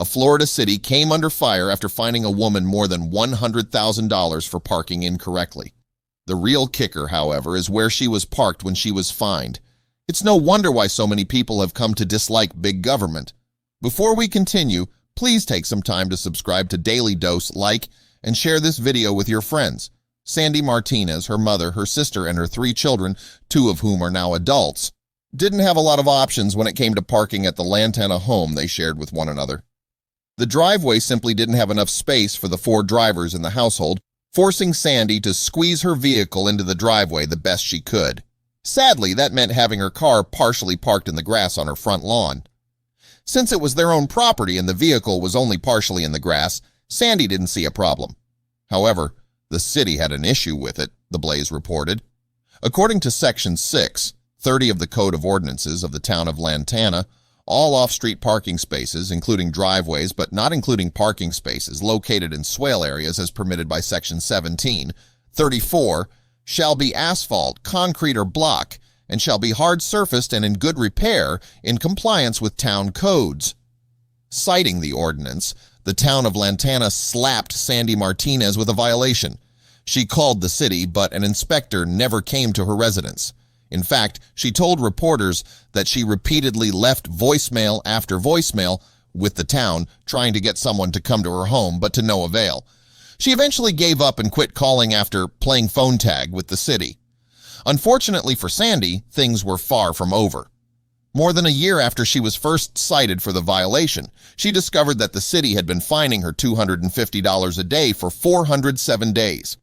A Florida city came under fire after finding a woman more than $100,000 for parking incorrectly. The real kicker, however, is where she was parked when she was fined. It's no wonder why so many people have come to dislike big government. Before we continue, please take some time to subscribe to Dailydose, like, and share this video with your friends. Sandy Martinez, her mother, her sister, and her 3 children, 2 of whom are now adults, didn't have a lot of options when it came to parking at the Lantana home they shared with one another. The driveway simply didn't have enough space for the 4 drivers in the household, forcing Sandy to squeeze her vehicle into the driveway the best she could. Sadly, that meant having her car partially parked in the grass on her front lawn. Since it was their own property and the vehicle was only partially in the grass, Sandy didn't see a problem. However, the city had an issue with it, the Blaze reported. According to Section 630 of the Code of Ordinances of the town of Lantana, all off-street parking spaces, including driveways but not including parking spaces located in swale areas as permitted by Section 1734, shall be asphalt, concrete, or block, and shall be hard-surfaced and in good repair in compliance with town codes. Citing the ordinance, the town of Lantana slapped Sandy Martinez with a violation. She called the city, but an inspector never came to her residence. In fact, she told reporters that she repeatedly left voicemail after voicemail with the town, trying to get someone to come to her home, but to no avail. She eventually gave up and quit calling after playing phone tag with the city. Unfortunately for Sandy, things were far from over. More than a year after she was first cited for the violation, she discovered that the city had been fining her $250 a day for 407 days.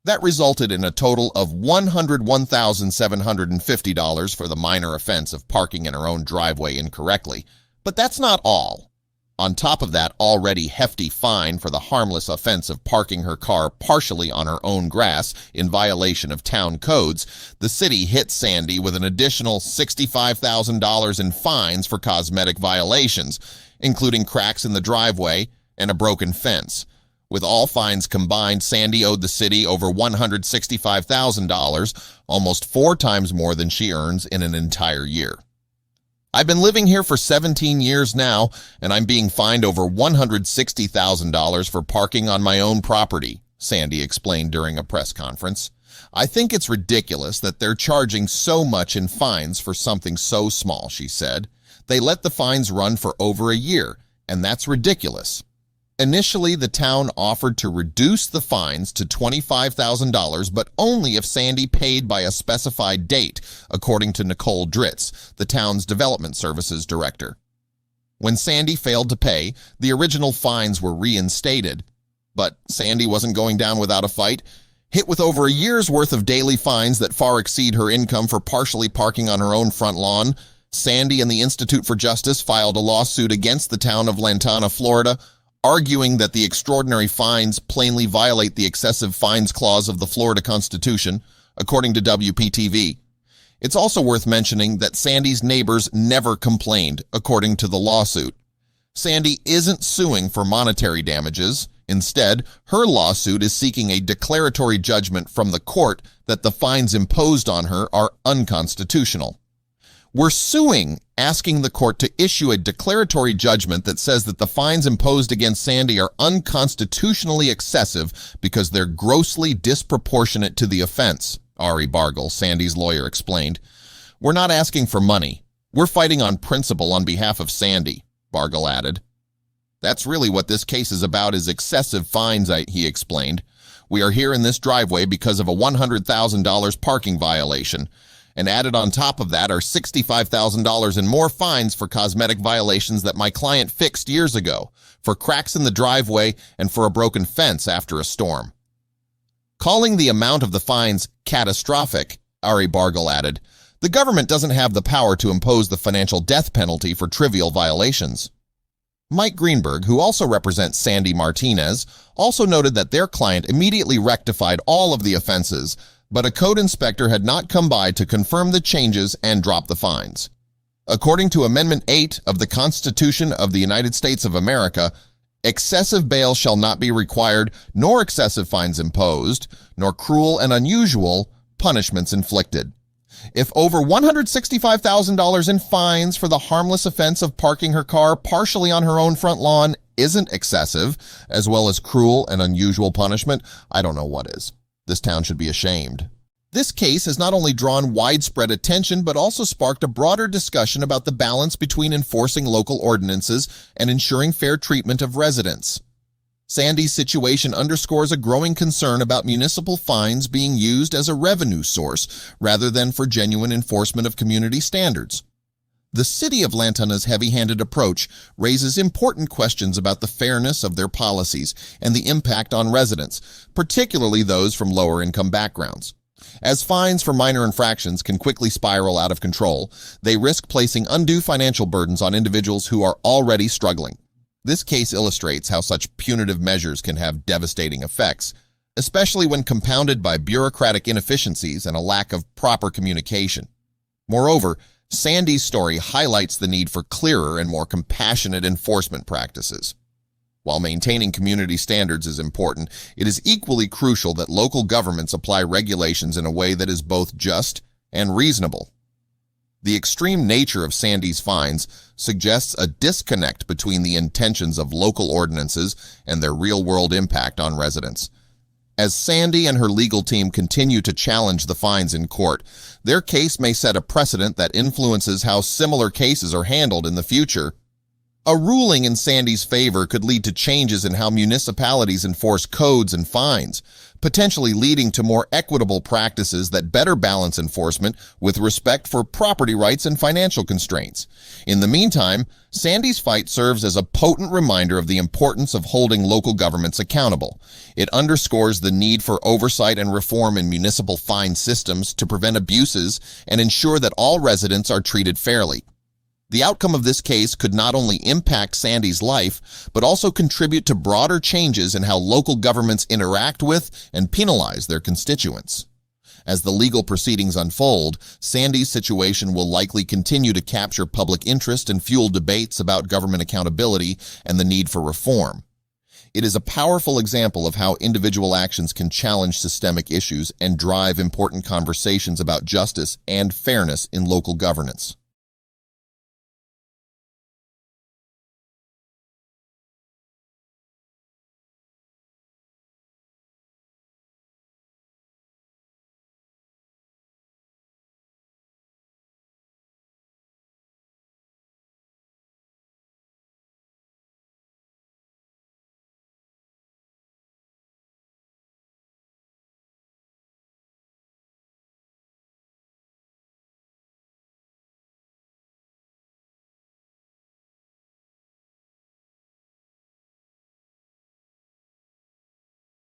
That resulted in a total of $101,750 for the minor offense of parking in her own driveway incorrectly. But that's not all. On top of that already hefty fine for the harmless offense of parking her car partially on her own grass in violation of town codes, the city hit Sandy with an additional $65,000 in fines for cosmetic violations, including cracks in the driveway and a broken fence. With all fines combined, Sandy owed the city over $165,000, almost 4 times more than she earns in an entire year. I've been living here for 17 years now, and I'm being fined over $160,000 for parking on my own property, Sandy explained during a press conference. I think it's ridiculous that they're charging so much in fines for something so small, she said. They let the fines run for over a year, and that's ridiculous. Initially, the town offered to reduce the fines to $25,000, but only if Sandy paid by a specified date, according to Nicole Dritz, the town's development services director. When Sandy failed to pay, the original fines were reinstated. But Sandy wasn't going down without a fight. Hit with over a year's worth of daily fines that far exceed her income for partially parking on her own front lawn, Sandy and the Institute for Justice filed a lawsuit against the town of Lantana, Florida, arguing that the extraordinary fines plainly violate the excessive fines clause of the Florida Constitution, according to WPTV. It's also worth mentioning that Sandy's neighbors never complained, according to the lawsuit. Sandy isn't suing for monetary damages. Instead, her lawsuit is seeking a declaratory judgment from the court that the fines imposed on her are unconstitutional. We're suing, asking the court to issue a declaratory judgment that says that the fines imposed against Sandy are unconstitutionally excessive because they're grossly disproportionate to the offense, Ari Bargle, Sandy's lawyer, explained. We're not asking for money. We're fighting on principle on behalf of Sandy, Bargle added. That's really what this case is about, is excessive fines, he explained. We are here in this driveway because of a $100,000 parking violation. And added on top of that are $65,000 in more fines for cosmetic violations that my client fixed years ago, for cracks in the driveway and for a broken fence after a storm. Calling the amount of the fines catastrophic, Ari Bargle added, the government doesn't have the power to impose the financial death penalty for trivial violations. Mike Greenberg, who also represents Sandy Martinez, also noted that their client immediately rectified all of the offenses, but a code inspector had not come by to confirm the changes and drop the fines. According to Amendment 8 of the Constitution of the United States of America, excessive bail shall not be required, nor excessive fines imposed, nor cruel and unusual punishments inflicted. If over $165,000 in fines for the harmless offense of parking her car partially on her own front lawn isn't excessive, as well as cruel and unusual punishment, I don't know what is. This town should be ashamed. This case has not only drawn widespread attention, but also sparked a broader discussion about the balance between enforcing local ordinances and ensuring fair treatment of residents. Sandy's situation underscores a growing concern about municipal fines being used as a revenue source rather than for genuine enforcement of community standards. The city of Lantona's heavy-handed approach raises important questions about the fairness of their policies and the impact on residents, particularly those from lower-income backgrounds. As fines for minor infractions can quickly spiral out of control, they risk placing undue financial burdens on individuals who are already struggling. This case illustrates how such punitive measures can have devastating effects, especially when compounded by bureaucratic inefficiencies and a lack of proper communication. Moreover, Sandy's story highlights the need for clearer and more compassionate enforcement practices. While maintaining community standards is important, it is equally crucial that local governments apply regulations in a way that is both just and reasonable. The extreme nature of Sandy's fines suggests a disconnect between the intentions of local ordinances and their real-world impact on residents. As Sandy and her legal team continue to challenge the fines in court, their case may set a precedent that influences how similar cases are handled in the future. A ruling in Sandy's favor could lead to changes in how municipalities enforce codes and fines, potentially leading to more equitable practices that better balance enforcement with respect for property rights and financial constraints. In the meantime, Sandy's fight serves as a potent reminder of the importance of holding local governments accountable. It underscores the need for oversight and reform in municipal fine systems to prevent abuses and ensure that all residents are treated fairly. The outcome of this case could not only impact Sandy's life, but also contribute to broader changes in how local governments interact with and penalize their constituents. As the legal proceedings unfold, Sandy's situation will likely continue to capture public interest and fuel debates about government accountability and the need for reform. It is a powerful example of how individual actions can challenge systemic issues and drive important conversations about justice and fairness in local governance.